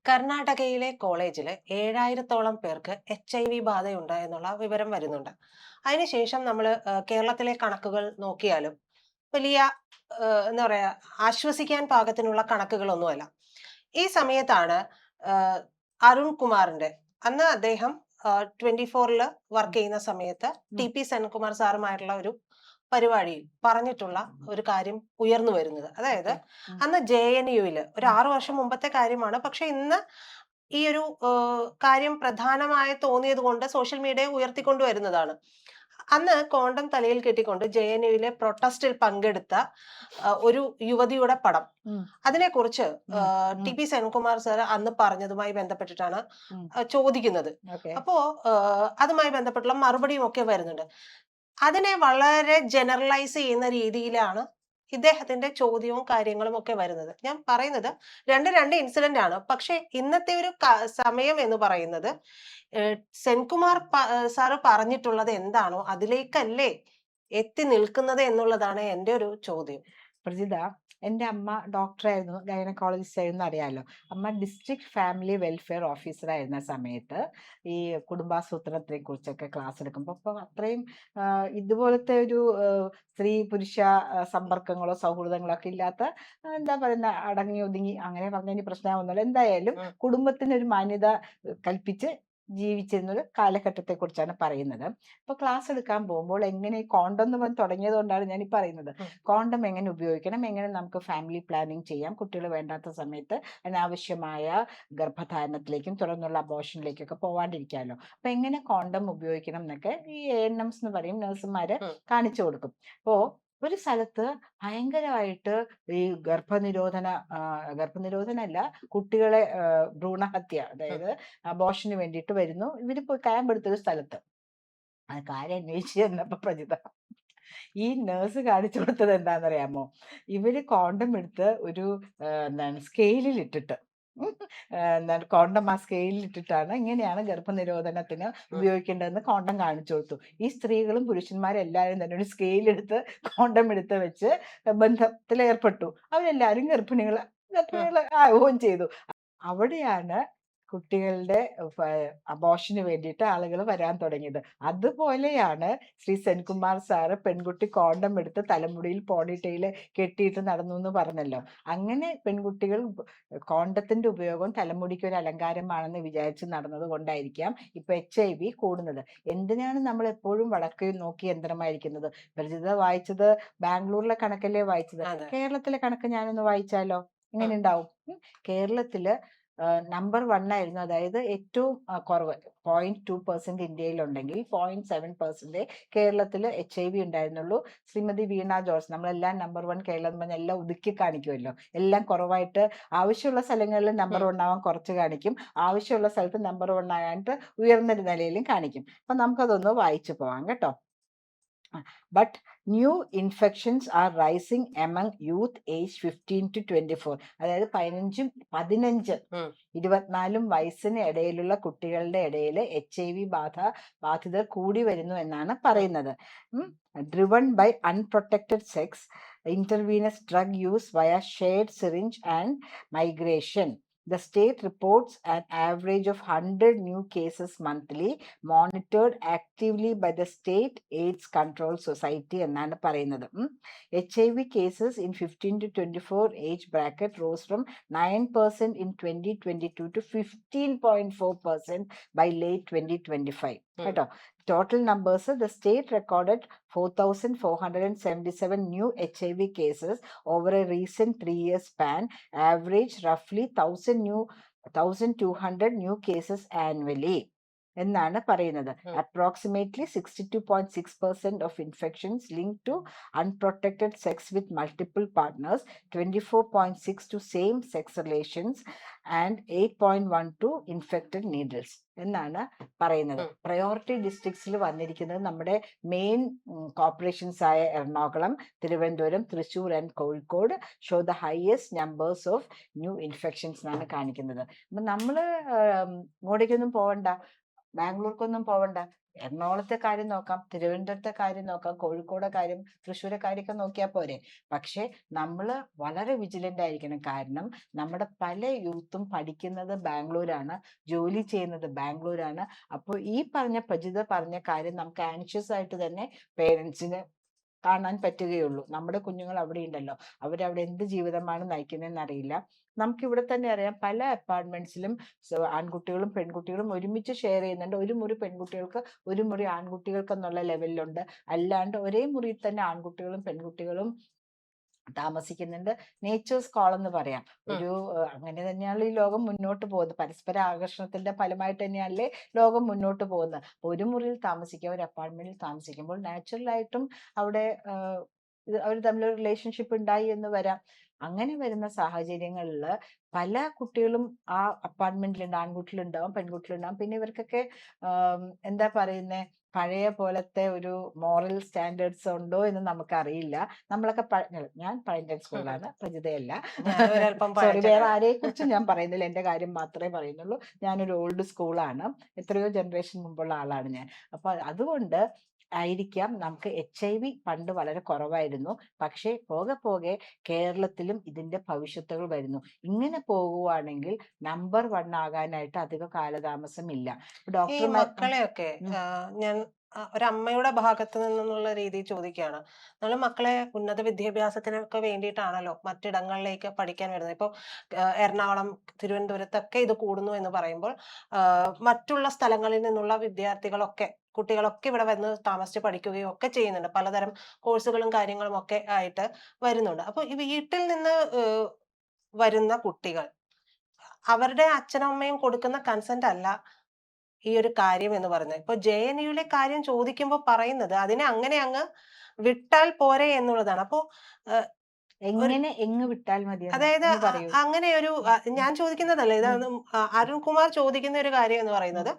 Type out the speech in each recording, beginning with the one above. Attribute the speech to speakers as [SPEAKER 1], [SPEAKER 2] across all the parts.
[SPEAKER 1] കർണാടകയിലെ കോളേജില് 7,000-ഓളം പേർക്ക് HIV ബാധയുണ്ട് എന്നുള്ള വിവരം വരുന്നുണ്ട്. അതിനുശേഷം നമ്മള് കേരളത്തിലെ കണക്കുകൾ നോക്കിയാലും വലിയ എന്താ പറയാ ആശ്വസിക്കാൻ പാകത്തിനുള്ള കണക്കുകളൊന്നുമല്ല. ഈ സമയത്താണ് ആഹ്, അരുൺ കുമാറിന്റെ അന്ന് അദ്ദേഹം 24-ല് വർക്ക് ചെയ്യുന്ന സമയത്ത്
[SPEAKER 2] ഉം,
[SPEAKER 1] ടി.പി. സെൻകുമാർ സാറുമായിട്ടുള്ള ഒരു പരിപാടിയിൽ പറഞ്ഞിട്ടുള്ള ഒരു കാര്യം ഉയർന്നു വരുന്നത്. അതായത്
[SPEAKER 2] ഓക്കെ. ഉം,
[SPEAKER 1] അന്ന് ജെഎൻയുവില് ഒരു
[SPEAKER 2] ഉം,
[SPEAKER 1] 6 വർഷം മുമ്പത്തെ കാര്യമാണ്. പക്ഷെ ഇന്ന് ഈ ഒരു കാര്യം പ്രധാനമായി തോന്നിയത് കൊണ്ട് സോഷ്യൽ മീഡിയ ഉയർത്തിക്കൊണ്ടുവരുന്നതാണ്. അന്ന് കോണ്ടം തലയിൽ കെട്ടിക്കൊണ്ട് ജെഎൻയുവിലെ പ്രൊട്ടസ്റ്റിൽ പങ്കെടുത്ത ഒരു യുവതിയുടെ പടം.
[SPEAKER 2] ഉം,
[SPEAKER 1] അതിനെക്കുറിച്ച്
[SPEAKER 2] ഉം, ഉം,
[SPEAKER 1] ടി.പി. സെൻകുമാർ സർ അന്ന് പറഞ്ഞതുമായി ബന്ധപ്പെട്ടിട്ടാണ്
[SPEAKER 2] ഉം.
[SPEAKER 1] ചോദിക്കുന്നത്.
[SPEAKER 2] ഓക്കെ.
[SPEAKER 1] അപ്പോ അതുമായി ബന്ധപ്പെട്ടുള്ള മറുപടിയും ഒക്കെ വരുന്നുണ്ട്. അതിനെ വളരെ ജനറലൈസ് ചെയ്യുന്ന രീതിയിലാണ് ഇദ്ദേഹത്തിന്റെ ചോദ്യവും കാര്യങ്ങളും ഒക്കെ വരുന്നത്. ഞാൻ പറയുന്നത് രണ്ട് ഇൻസിഡന്റ് ആണ്. പക്ഷെ ഇന്നത്തെ ഒരു സമയം എന്ന് പറയുന്നത് സെൻകുമാർ സാറ് പറഞ്ഞിട്ടുള്ളത് എന്താണോ അതിലേക്കല്ലേ എത്തി നിൽക്കുന്നത് എന്നുള്ളതാണ് എന്റെ ഒരു ചോദ്യം.
[SPEAKER 2] പ്രജിത, എൻ്റെ അമ്മ ഡോക്ടറായിരുന്നു, ഗൈനക്കോളജിസ്റ്റ് ആയിരുന്നു, അറിയാലോ. അമ്മ ഡിസ്ട്രിക്ട് ഫാമിലി വെൽഫെയർ ഓഫീസർ ആയിരുന്ന സമയത്ത് ഈ കുടുംബാസൂത്രണത്തെ കുറിച്ചൊക്കെ ക്ലാസ് എടുക്കുമ്പോൾ അപ്പോൾ അത്രയും ഇതുപോലത്തെ ഒരു സ്ത്രീ പുരുഷ സമ്പർക്കങ്ങളോ സൗഹൃദങ്ങളോ ഒക്കെ ഇല്ലാത്ത എന്താ പറയുന്ന അടങ്ങി ഒതുങ്ങി അങ്ങനെ പറഞ്ഞതിന് പ്രശ്നമൊന്നുമില്ല. എന്തായാലും
[SPEAKER 1] ഉം,
[SPEAKER 2] കുടുംബത്തിനൊരു മാന്യത കൽപ്പിച്ച് ജീവിച്ചിരുന്ന ഒരു കാലഘട്ടത്തെ കുറിച്ചാണ് പറയുന്നത്. അപ്പോൾ ക്ലാസ് എടുക്കാൻ പോകുമ്പോൾ എങ്ങനെ കോണ്ടം എന്ന് പറഞ്ഞ് തുടങ്ങിയത് കൊണ്ടാണ് ഞാൻ ഈ പറയുന്നത്.
[SPEAKER 1] ഉം,
[SPEAKER 2] കോണ്ടം എങ്ങനെ ഉപയോഗിക്കണം, എങ്ങനെ നമുക്ക് ഫാമിലി പ്ലാനിങ് ചെയ്യാം, കുട്ടികൾ വേണ്ടാത്ത സമയത്ത് അനാവശ്യമായ ഗർഭധാരണത്തിലേക്കും തുടർന്നുള്ള അബോർഷനിലേക്കൊക്കെ പോവാണ്ടിരിക്കാമല്ലോ. അപ്പൊ എങ്ങനെ കോണ്ടം ഉപയോഗിക്കണം എന്നൊക്കെ ഈ ANMs എന്ന് പറയും, നഴ്സുമാര്
[SPEAKER 1] ഉം,
[SPEAKER 2] കാണിച്ചു കൊടുക്കും. അപ്പോ ഒരു സ്ഥലത്ത് ഭയങ്കരമായിട്ട് ഈ ഗർഭനിരോധന അല്ല, കുട്ടികളെ ഭ്രൂണഹത്യ,
[SPEAKER 1] ഉം,
[SPEAKER 2] അതായത് അബോർഷന് വേണ്ടിയിട്ട് വരുന്നു. ഇവര് പോയി ക്യാമ്പ് എടുത്തൊരു സ്ഥലത്ത് അത് കാര്യം അന്വേഷിച്ച് ചെന്നപ്പോ പ്രജിത, ഈ നേഴ്സ് കാണിച്ചു കൊടുത്തത് എന്താണെന്നറിയാമോ? ഇവര് കോണ്ടം എടുത്ത് ഒരു എന്താണ് സ്കെയിലിൽ ഇട്ടിട്ട് എന്താണ് കോണ്ടം ആ സ്കെയിലിൽ ഇട്ടിട്ടാണ് ഇങ്ങനെയാണ് ഗർഭനിരോധനത്തിന്
[SPEAKER 1] ഉം.
[SPEAKER 2] ഉപയോഗിക്കേണ്ടതെന്ന് കോണ്ടം കാണിച്ചു കൊടുത്തു. ഈ സ്ത്രീകളും പുരുഷന്മാരും എല്ലാവരും തന്നെ ഒരു സ്കെയിൽ എടുത്ത് കോണ്ടം എടുത്ത് വെച്ച് ബന്ധത്തിൽ ഏർപ്പെട്ടു. അവരെല്ലാവരും
[SPEAKER 1] ഉം.
[SPEAKER 2] ഗർഭിണികൾ ആവുകയും ചെയ്തു. അവിടെയാണ് കുട്ടികളുടെ അബോർഷന് വേണ്ടിയിട്ട് ആളുകൾ വരാൻ തുടങ്ങിയത്. അതുപോലെയാണ് ശ്രീ സെൻകുമാർ സാറ് പെൺകുട്ടി കോണ്ടം എടുത്ത് തലമുടിയിൽ പോണിറ്റെയിൽ കെട്ടിയിട്ട് നടന്നു എന്ന് പറഞ്ഞല്ലോ. അങ്ങനെ പെൺകുട്ടികൾ കോണ്ടത്തിന്റെ ഉപയോഗം തലമുടിക്ക് ഒരു അലങ്കാരമാണെന്ന് വിചാരിച്ച് നടന്നത് കൊണ്ടായിരിക്കാം ഇപ്പൊ HIV കൂടുന്നത്. എന്തിനാണ് നമ്മൾ എപ്പോഴും വടക്ക് നോക്കി യന്ത്രമായിരിക്കുന്നത്? പരിചിത വായിച്ചത് ബാംഗ്ലൂരിലെ കണക്കല്ലേ വായിച്ചത്?
[SPEAKER 1] അതെ.
[SPEAKER 2] കേരളത്തിലെ കണക്ക് ഞാനൊന്ന് വായിച്ചാലോ?
[SPEAKER 1] ഉം,
[SPEAKER 2] എങ്ങനെ ഉണ്ടാവും? കേരളത്തില് നമ്പർ 1 ആയിരുന്നു. അതായത് ഏറ്റവും കുറവ് 0.2% ഇന്ത്യയിലുണ്ടെങ്കിൽ 0.7% കേരളത്തിൽ HIV ഉണ്ടായിരുന്നുള്ളൂ. ശ്രീമതി വീണ ജോർജ്, നമ്മളെല്ലാം നമ്പർ 1 കേരളം എന്ന് പറഞ്ഞാൽ എല്ലാം ഒതുക്കി കാണിക്കുമല്ലോ. എല്ലാം കുറവായിട്ട് ആവശ്യമുള്ള സ്ഥലങ്ങളിൽ നമ്പർ
[SPEAKER 1] ഉം,
[SPEAKER 2] 1 ആവാൻ കുറച്ച് കാണിക്കും, ആവശ്യമുള്ള സ്ഥലത്ത് നമ്പർ 1 ആയിട്ട് ഉയർന്ന നിലയിലും കാണിക്കും. അപ്പൊ നമുക്കതൊന്ന് വായിച്ചു പോവാം കേട്ടോ. But new infections are rising among youth age 15 to 24. അതായത് 15
[SPEAKER 1] ഉം,
[SPEAKER 2] 24 വയസ്സിന് ഇടയിലുള്ള കുട്ടികളുടെ ഇടയിൽ HIV ബാധിതർ കൂടി വരുന്നു എന്നാണ്
[SPEAKER 1] ഉം,
[SPEAKER 2] പറയുന്നത്. Driven by unprotected sex, intravenous drug use via shared syringe and migration. The state reports an average of 100 new cases monthly, monitored actively by the State AIDS Control Society എന്നാണ് പറയുന്നത്. HIV cases in 15 to 24 age bracket rose from 9% in 2022 to 15.4% by late 2025.
[SPEAKER 1] ഉം.
[SPEAKER 2] കേട്ടോ. Total numbers, the state recorded 4,477 new HIV cases over a recent 3-year span, average roughly 1,200 new cases annually എന്നാണ് പറയുന്നത്.
[SPEAKER 1] ഉം.
[SPEAKER 2] Approximately 62.6% of infections linked to unprotected sex with multiple partners, 24.6 to same sex relations, and 8.1 to infected needles എന്നാണ് പറയുന്നത്.
[SPEAKER 1] ഉം.
[SPEAKER 2] Priority ഡിസ്ട്രിക്ട്സിൽ വന്നിരിക്കുന്നത് നമ്മുടെ main corporations ആയ Ernakulam, Thiruvananthapuram, Thrissur and Kozhikode show the highest numbers of new infections എന്നാണ് കാണിക്കുന്നത്. അപ്പം നമ്മൾ ഇങ്ങോട്ടേക്കൊന്നും പോകണ്ട. ബാംഗ്ലൂർക്കൊന്നും പോവണ്ട. എറണാകുളത്തെ കാര്യം നോക്കാം, തിരുവനന്തപുരത്തെ കാര്യം നോക്കാം, കോഴിക്കോടെ കാര്യം, തൃശ്ശൂരെ കാര്യമൊക്കെ നോക്കിയാൽ പോരെ. പക്ഷെ നമ്മള് വളരെ വിജിലന്റ് ആയിരിക്കണം. കാരണം നമ്മുടെ പല യൂത്തും പഠിക്കുന്നത് ബാംഗ്ലൂരാണ്, ജോലി ചെയ്യുന്നത് ബാംഗ്ലൂരാണ്. അപ്പോൾ ഈ പറഞ്ഞ പ്രജിത പറഞ്ഞ കാര്യം നമുക്ക് ആൻഷ്യസ് ആയിട്ട് തന്നെ പേരൻസിന് കാണാൻ പറ്റുകയുള്ളൂ. നമ്മുടെ കുഞ്ഞുങ്ങൾ അവിടെ ഉണ്ടല്ലോ, അവരവിടെ എന്ത് ജീവിതമാണ് നയിക്കുന്നതെന്ന് അറിയില്ല. നമുക്ക് ഇവിടെ തന്നെ അറിയാം, പല അപ്പാർട്ട്മെന്റ്സിലും ആൺകുട്ടികളും പെൺകുട്ടികളും ഒരുമിച്ച് ഷെയർ ചെയ്യുന്നുണ്ട്. ഒരു മുറി പെൺകുട്ടികൾക്ക്, ഒരു മുറി ആൺകുട്ടികൾക്ക് എന്നുള്ള ലെവലിലുണ്ട്. അല്ലാണ്ട് ഒരേ മുറിയിൽ തന്നെ ആൺകുട്ടികളും പെൺകുട്ടികളും താമസിക്കുന്നുണ്ട്. നേച്ചേഴ്സ് കോൾ എന്ന് പറയാം. ഒരു അങ്ങനെ തന്നെയാണ് ഈ ലോകം മുന്നോട്ട് പോകുന്നത്. പരസ്പര ആകർഷണത്തിന്റെ ഫലമായിട്ട് തന്നെയാണല്ലേ ലോകം മുന്നോട്ട് പോകുന്നത്. ഒരു മുറിയിൽ താമസിക്കുക, ഒരു അപ്പാർട്ട്മെന്റിൽ താമസിക്കുമ്പോൾ നാച്ചുറൽ ആയിട്ടും അവിടെ അവർ തമ്മിലൊരു റിലേഷൻഷിപ്പ് ഉണ്ടായി എന്ന് വരാം. അങ്ങനെ വരുന്ന സാഹചര്യങ്ങളിൽ പല കുട്ടികളും ആ അപ്പാർട്ട്മെന്റിലുണ്ട്. ആൺകുട്ടികളുണ്ടാവും, പെൺകുട്ടികളുണ്ടാവും. പിന്നെ ഇവർക്കൊക്കെ എന്താ പറയുന്നേ, പഴയ പോലത്തെ ഒരു മോറൽ സ്റ്റാൻഡേർഡ്സ് ഉണ്ടോ എന്ന് നമുക്കറിയില്ല. നമ്മളൊക്കെ ഞാൻ പഴഞ്ചൻ സ്കൂളിലാണ്, പ്രജിതയല്ല.
[SPEAKER 1] ഞാനൊരല്പം
[SPEAKER 2] സോറി, വേറെ
[SPEAKER 1] പഴഞ്ചനാണ്.
[SPEAKER 2] ആരെയെ കുറിച്ച് ഞാൻ പറയുന്നില്ല, എന്റെ കാര്യം മാത്രമേ പറയുന്നുള്ളൂ. ഞാനൊരു ഓൾഡ് സ്കൂളാണ്, എത്രയോ ജനറേഷൻ മുമ്പുള്ള ആളാണ് ഞാൻ. അപ്പൊ അതുകൊണ്ട് ആയിരിക്കാം നമുക്ക് HIV പണ്ട് വളരെ കുറവായിരുന്നു. പക്ഷേ പോകെ പോകെ കേരളത്തിലും ഇതിന്റെ ഭവിഷ്യത്തുകൾ വരുന്നു. ഇങ്ങനെ പോകുവാണെങ്കിൽ നമ്പർ 1 ആകാനായിട്ട് അധിക കാലതാമസം ഇല്ല.
[SPEAKER 1] ഈ
[SPEAKER 2] ഡോക്ടർമാർ
[SPEAKER 1] മക്കളെയൊക്കെ ഞാൻ ഒരമ്മയുടെ ഭാഗത്ത് നിന്നുള്ള രീതിയിൽ ചോദിക്കുകയാണ്. നമ്മള് മക്കളെ ഉന്നത വിദ്യാഭ്യാസത്തിനൊക്കെ വേണ്ടിയിട്ടാണല്ലോ മറ്റിടങ്ങളിലേക്ക് പഠിക്കാൻ വരുന്നത്. ഇപ്പൊ എറണാകുളം, തിരുവനന്തപുരത്തൊക്കെ ഇത് കൂടുന്നു എന്ന് പറയുമ്പോൾ മറ്റുള്ള സ്ഥലങ്ങളിൽ നിന്നുള്ള വിദ്യാർത്ഥികളൊക്കെ, കുട്ടികളൊക്കെ ഇവിടെ വന്ന് താമസിച്ച് പഠിക്കുകയും ഒക്കെ ചെയ്യുന്നുണ്ട്. പലതരം കോഴ്സുകളും കാര്യങ്ങളും ഒക്കെ ആയിട്ട് വരുന്നുണ്ട്. അപ്പൊ ഈ വീട്ടിൽ നിന്ന് വരുന്ന കുട്ടികൾ അവരുടെ അച്ഛനും അമ്മയും കൊടുക്കുന്ന കൺസെന്റ് അല്ല ഈ ഒരു കാര്യം എന്ന് പറയുന്നത്. ഇപ്പൊ JNUലെ കാര്യം ചോദിക്കുമ്പോ പറയുന്നത് അതിനെ അങ്ങനെ അങ്ങ് വിട്ടാൽ പോരെ എന്നുള്ളതാണ്. അപ്പൊ ഏഹ്, ഒരു
[SPEAKER 2] എങ്ങനെ എങ്ങ് വിട്ടാൽ മതിയെന്ന്
[SPEAKER 1] അതായത്
[SPEAKER 2] ഒന്ന് പറയൂ.
[SPEAKER 1] അങ്ങനെ ഒരു ഞാൻ ചോദിക്കുന്നതല്ല, ഇതാണ് അരുൺകുമാർ ചോദിക്കുന്ന ഒരു കാര്യം എന്ന് പറയുന്നത്.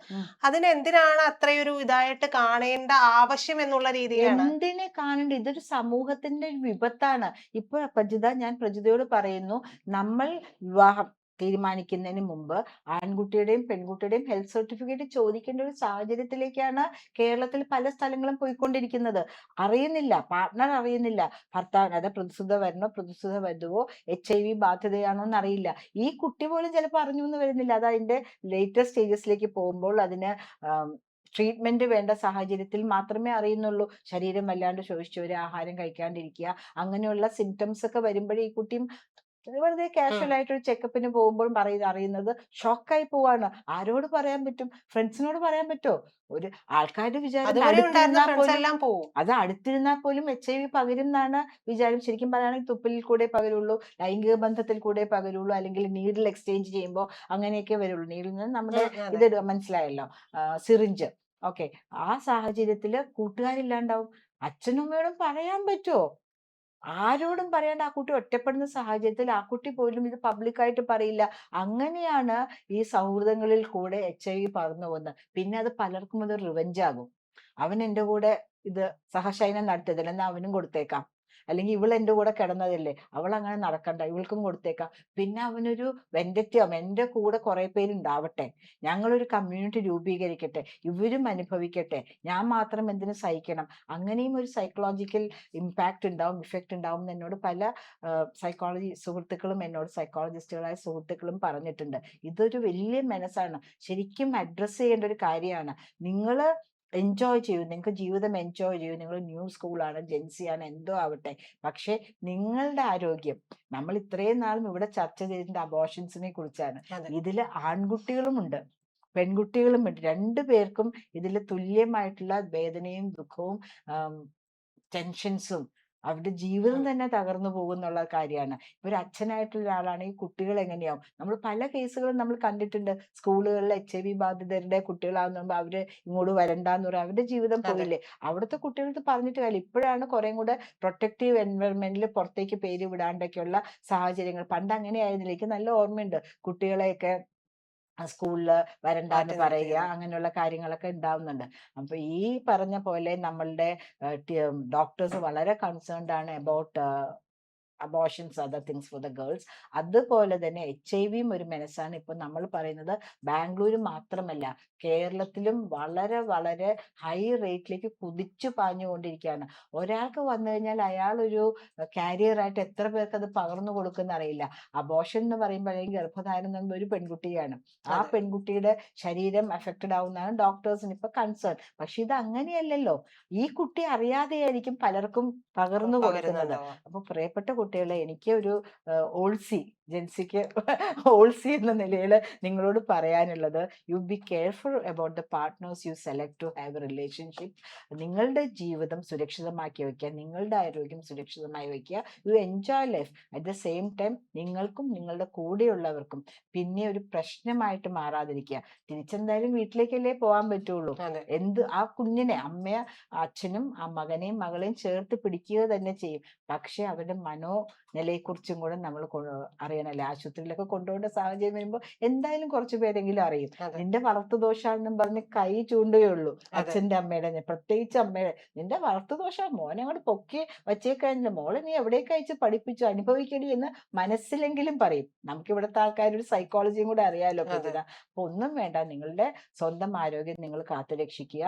[SPEAKER 1] അതിന് എന്തിനാണ് അത്രയൊരു ഇതായിട്ട് കാണേണ്ട ആവശ്യം എന്നുള്ള രീതിയിലാണ്.
[SPEAKER 2] എന്തിനെ കാണണ്ട, ഇതൊരു സമൂഹത്തിന്റെ ഒരു വിപത്താണ്. ഇപ്പൊ പ്രജിത, ഞാൻ പ്രജിതയോട് പറയുന്നു, നമ്മൾ വിവാഹം തീരുമാനിക്കുന്നതിന് മുമ്പ് ആൺകുട്ടിയുടെയും പെൺകുട്ടിയുടെയും ഹെൽത്ത് സർട്ടിഫിക്കറ്റ് ചോദിക്കേണ്ട ഒരു സാഹചര്യത്തിലേക്കാണ് കേരളത്തിൽ പല സ്ഥലങ്ങളും പോയിക്കൊണ്ടിരിക്കുന്നത്. അറിയുന്നില്ല, പാർട്ട്ണർ അറിയുന്നില്ല, ഭർത്താവിന് അത് പ്രതിസുത വരണോ പ്രതിസുത വരുവോ, HIV ബാധ്യതയാണോ എന്ന് അറിയില്ല. ഈ കുട്ടി പോലും ചിലപ്പോൾ അറിഞ്ഞു എന്ന് വരുന്നില്ല. അത് അതിന്റെ ലേറ്റസ്റ്റ് സ്റ്റേജസിലേക്ക് പോകുമ്പോൾ അതിന് ട്രീറ്റ്മെന്റ് വേണ്ട സാഹചര്യത്തിൽ മാത്രമേ അറിയുന്നുള്ളൂ. ശരീരം വല്ലാണ്ട് ശോഷിച്ചു വരിക, ആഹാരം കഴിക്കാണ്ടിരിക്കുക, അങ്ങനെയുള്ള സിംറ്റംസ് ഒക്കെ വരുമ്പോഴേ ഈ കുട്ടിയും വെറുതെ കാഷ്വൽ ആയിട്ട് ഒരു ചെക്കപ്പിന് പോകുമ്പോൾ അറിയുന്നത് ഷോക്കായി പോവാണ്. ആരോട് പറയാൻ പറ്റും? ഫ്രണ്ട്സിനോട് പറയാൻ പറ്റുമോ? ഒരു ആൾക്കാരുടെ വിചാരം
[SPEAKER 1] അതുവരെ ഉണ്ടായിരുന്ന
[SPEAKER 2] അടുത്തിരുന്നാൽ
[SPEAKER 1] ഫ്രണ്ട്സ്
[SPEAKER 2] പോലും
[SPEAKER 1] എല്ലാം പോവും.
[SPEAKER 2] അടുത്തിരുന്നാൽ പോലും HIV പകരും എന്നാണ് വിചാരം. ശരിക്കും പറയുകയാണെങ്കിൽ തുപ്പലിൽ കൂടെ പകരുള്ളൂ, ലൈംഗിക ബന്ധത്തിൽ കൂടെ പകരുള്ളൂ, അല്ലെങ്കിൽ നീഡിൽ എക്സ്ചേഞ്ച് ചെയ്യുമ്പോൾ അങ്ങനെയൊക്കെ വരുള്ളൂ. നീഡിൽ നിന്ന് നമ്മുടെ
[SPEAKER 1] അതെ.
[SPEAKER 2] ഇതിടുക, മനസ്സിലായല്ലോ, സിറിഞ്ച്. ഓക്കെ, ആ സാഹചര്യത്തില് കൂട്ടുകാരില്ലാണ്ടാവും. അച്ഛനും അമ്മയോടും പറയാൻ പറ്റുമോ? ആരോടും പറയാണ്ട് ആ കുട്ടി ഒറ്റപ്പെടുന്ന സാഹചര്യത്തിൽ ആ കുട്ടി പോലും ഇത് പബ്ലിക്കായിട്ട് പറയില്ല. അങ്ങനെയാണ് ഈ സൗഹൃദങ്ങളിൽ കൂടെ HIV പകർന്നു പോകുന്നത്. പിന്നെ അത് പലർക്കും അത് റിവെഞ്ച് ആകും. അവൻ എന്റെ കൂടെ ഇത് സഹശയനം നടത്തിയതല്ലേ, എന്നാ അവനും കൊടുത്തേക്കാം. അല്ലെങ്കിൽ ഇവൾ എന്റെ കൂടെ കിടന്നതല്ലേ, അവൾ അങ്ങനെ നടക്കണ്ട, ഇവൾക്കും കൊടുത്തേക്കാം. പിന്നെ അവനൊരു വെൻഡറ്റയാവും, എന്റെ കൂടെ കുറെ പേരുണ്ടാവട്ടെ, ഞങ്ങളൊരു കമ്മ്യൂണിറ്റി രൂപീകരിക്കട്ടെ, ഇവരും അനുഭവിക്കട്ടെ, ഞാൻ മാത്രം എന്തിനു സഹിക്കണം. അങ്ങനെയും ഒരു സൈക്കോളജിക്കൽ ഇമ്പാക്ട് ഉണ്ടാവും, ഇഫക്റ്റ് ഉണ്ടാവും എന്ന് എന്നോട് പല സൈക്കോളജി സുഹൃത്തുക്കളും, എന്നോട് സൈക്കോളജിസ്റ്റുകളായ സുഹൃത്തുക്കളും പറഞ്ഞിട്ടുണ്ട്. ഇതൊരു വലിയ മനസ്സാണ്, ശരിക്കും അഡ്രസ്സ് ചെയ്യേണ്ട ഒരു കാര്യമാണ്. നിങ്ങൾ എൻജോയ് ചെയ്യൂ, നിങ്ങൾക്ക് ജീവിതം എൻജോയ് ചെയ്യൂ. നിങ്ങൾ ന്യൂ സ്കൂളാണ്, ജെൻസിയാണ്, എന്തോ ആവട്ടെ. പക്ഷെ നിങ്ങളുടെ ആരോഗ്യം, നമ്മൾ ഇത്രയും നാളും ഇവിടെ ചർച്ച ചെയ്തിട്ടുണ്ട് അബോർഷൻസിനെ കുറിച്ചാണ്.
[SPEAKER 1] അതെ.
[SPEAKER 2] ഇതില് ആൺകുട്ടികളുമുണ്ട്, പെൺകുട്ടികളുമുണ്ട്. രണ്ടു പേർക്കും ഇതിൽ തുല്യമായിട്ടുള്ള വേദനയും ദുഃഖവും ടെൻഷൻസും, അവരുടെ ജീവിതം തന്നെ തകർന്നു പോകുന്നുള്ള കാര്യമാണ്. ഇപ്പൊ ഒരു അച്ഛനായിട്ടുള്ള ഒരാളാണെങ്കിൽ കുട്ടികൾ എങ്ങനെയാവും? നമ്മൾ പല കേസുകളും നമ്മൾ കണ്ടിട്ടുണ്ട്. സ്കൂളുകളിൽ HIV ബാധിതരുടെ കുട്ടികളാകുമ്പോൾ അവര് ഇങ്ങോട്ട് വരണ്ടാന്ന് പറയും, അവരുടെ ജീവിതം
[SPEAKER 1] അതെ.
[SPEAKER 2] പോയില്ലേ. അവിടുത്തെ കുട്ടികൾക്ക് പറഞ്ഞിട്ട് കാര്യമില്ല. ഇപ്പോഴാണ് കുറെ കൂടെ പ്രൊട്ടക്റ്റീവ് എൻവയറമെന്റിൽ പുറത്തേക്ക് പേര് വിടാണ്ടൊക്കെയുള്ള സാഹചര്യങ്ങൾ. പണ്ട് അങ്ങനെ ആയിരുന്നില്ല. എനിക്ക് നല്ല ഓർമ്മയുണ്ട്, കുട്ടികളെയൊക്കെ സ്കൂളില് വരണ്ടാന്ന്
[SPEAKER 1] മാറ്റി
[SPEAKER 2] പറയുക,
[SPEAKER 1] നിർത്തിയത്.
[SPEAKER 2] അങ്ങനെയുള്ള കാര്യങ്ങളൊക്കെ ഉണ്ടാവുന്നുണ്ട്. അപ്പൊ ഈ പറഞ്ഞ പോലെ നമ്മളുടെ ഡോക്ടേഴ്സ് വളരെ കൺസേൺഡ് ആണ് about abortions other things for the girls. അതുപോലെ തന്നെ HIV ഒരു മെനസാണ്. ഇപ്പൊ നമ്മൾ പറയുന്നത് ബാംഗ്ലൂർ മാത്രമല്ല, കേരളത്തിലും വളരെ വളരെ ഹൈ റേറ്റിലേക്ക് കുതിച്ചു പാഞ്ഞുകൊണ്ടിരിക്കുകയാണ്. ഒരാൾക്ക് വന്നു കഴിഞ്ഞാൽ അയാൾ ഒരു കാരിയർ ആയിട്ട് എത്ര പേർക്ക് അത് പകർന്നു കൊടുക്കുന്ന അറിയില്ല. അബോർഷൻ എന്ന് പറയുമ്പോൾ അല്ലെങ്കിൽ ഗർഭധാരണം എന്ന് പറയുമ്പോൾ ഒരു പെൺകുട്ടിയാണ്. ആ
[SPEAKER 1] അതെ.
[SPEAKER 2] പെൺകുട്ടിയുടെ ശരീരം അഫക്റ്റഡ് ആവുന്നതാണ് ഡോക്ടേഴ്സിന് ഇപ്പൊ കൺസേൺ. പക്ഷെ ഇത് അങ്ങനെയല്ലല്ലോ. ഈ കുട്ടി അറിയാതെയായിരിക്കും പലർക്കും പകർന്നു കൊടുക്കുന്നത്.
[SPEAKER 1] പകരുന്നുണ്ടാവുക.
[SPEAKER 2] അപ്പൊ പ്രിയപ്പെട്ട കുട്ടികളെ, എനിക്ക് ഒരു ഓൾസി ജെൻസിക്ക് ഓൾസി എന്ന നിലയിൽ നിങ്ങളോട് പറയാനുള്ളത്, you be careful about the partners you select to have a relationship. നിങ്ങളുടെ ജീവിതം സുരക്ഷിതമാക്കി വയ്ക്കുക, നിങ്ങളുടെ ആരോഗ്യം സുരക്ഷിതമായി വയ്ക്കുക. You enjoy life. At the same time നിങ്ങൾക്കും നിങ്ങളുടെ കൂടെയുള്ളവർക്കും പിന്നെ ഒരു പ്രശ്നമായിട്ട് മാറാതിരിക്കുക. തിരിച്ചെന്തായാലും വീട്ടിലേക്കല്ലേ പോകാൻ പറ്റുള്ളൂ.
[SPEAKER 1] അതെ.
[SPEAKER 2] ആ കുഞ്ഞിനെ അമ്മയെ അച്ഛനും ആ മകനെയും മകളെയും ചേർത്ത് പിടിക്കുക തന്നെ ചെയ്യും. പക്ഷെ അവരുടെ മനോനിലയെക്കുറിച്ചും കൂടെ നമ്മൾ അറിയണല്ലേ. ആശുപത്രിയിലൊക്കെ കൊണ്ടുപോകേണ്ട സാഹചര്യം വരുമ്പോൾ എന്തായാലും കുറച്ചു പേരെങ്കിലും അറിയും.
[SPEAKER 1] അതെ.
[SPEAKER 2] നിന്റെ വളർത്തുദോഷാണെന്നും പറഞ്ഞ് കൈ ചൂണ്ടുകയുള്ളൂ
[SPEAKER 1] അതെ.
[SPEAKER 2] അച്ഛന്റെ അമ്മയുടെ, പ്രത്യേകിച്ച് അമ്മയുടെ. നിന്റെ വളർത്തുദോഷ, മോനെ അങ്ങോട്ട് പൊക്കി വച്ചേക്കഴിഞ്ഞില്ല, മോളെ നീ എവിടേക്ക് അയച്ച് പഠിപ്പിച്ചു, അനുഭവിക്കടി എന്ന് മനസ്സിലെങ്കിലും പറയും. നമുക്ക് ഇവിടുത്തെ ആൾക്കാരുടെ സൈക്കോളജിയും കൂടെ അറിയാലോ
[SPEAKER 1] അതെ.
[SPEAKER 2] പ്രതിത. അപ്പൊ ഒന്നും വേണ്ട, നിങ്ങളുടെ സ്വന്തം ആരോഗ്യം നിങ്ങൾ കാത്തുരക്ഷിക്കുക.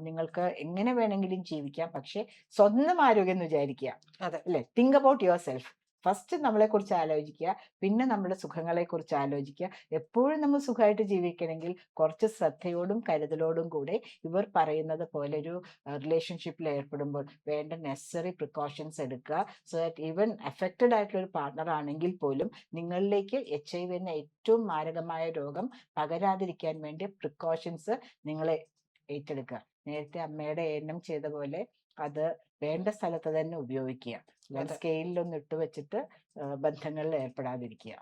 [SPEAKER 2] നിങ്ങൾക്ക് എങ്ങനെ വേണമെങ്കിലും ജീവിക്കാം, പക്ഷെ സ്വന്തം ആരോഗ്യം എന്ന് വിചാരിക്കുക.
[SPEAKER 1] അതെ.
[SPEAKER 2] അല്ലെ? Think about your self. First നമ്മളെ കുറിച്ച് ആലോചിക്കുക, പിന്നെ നമ്മുടെ സുഖങ്ങളെ കുറിച്ച് ആലോചിക്കുക. എപ്പോഴും നമ്മൾ സുഖമായിട്ട് ജീവിക്കണമെങ്കിൽ കുറച്ച് ശ്രദ്ധയോടും കരുതലോടും കൂടെ ഇവർ പറയുന്നത് പോലെ ഒരു റിലേഷൻഷിപ്പിൽ ഏർപ്പെടുമ്പോൾ വേണ്ട നെസസറി പ്രിക്കോഷൻസ് എടുക്കുക. സോ ദാറ്റ് ഈവൻ അഫക്റ്റഡ് ആയിട്ടുള്ള ഒരു പാർട്ട്ണർ ആണെങ്കിൽ പോലും നിങ്ങളിലേക്ക് HIV എന്ന ഏറ്റവും മാരകമായ രോഗം പകരാതിരിക്കാൻ വേണ്ടി പ്രിക്കോഷൻസ് നിങ്ങളെ ഏറ്റെടുക്കുക. നേരത്തെ അമ്മയുടെ എണ്ണം ചെയ്ത പോലെ അത് വേണ്ട സ്ഥലത്ത് തന്നെ ഉപയോഗിക്കുക.
[SPEAKER 1] അതെ.
[SPEAKER 2] സ്കെയിലൊന്നും ഇട്ട് വെച്ചിട്ട് ബന്ധങ്ങളിൽ ഏർപ്പെടാതിരിക്കുക.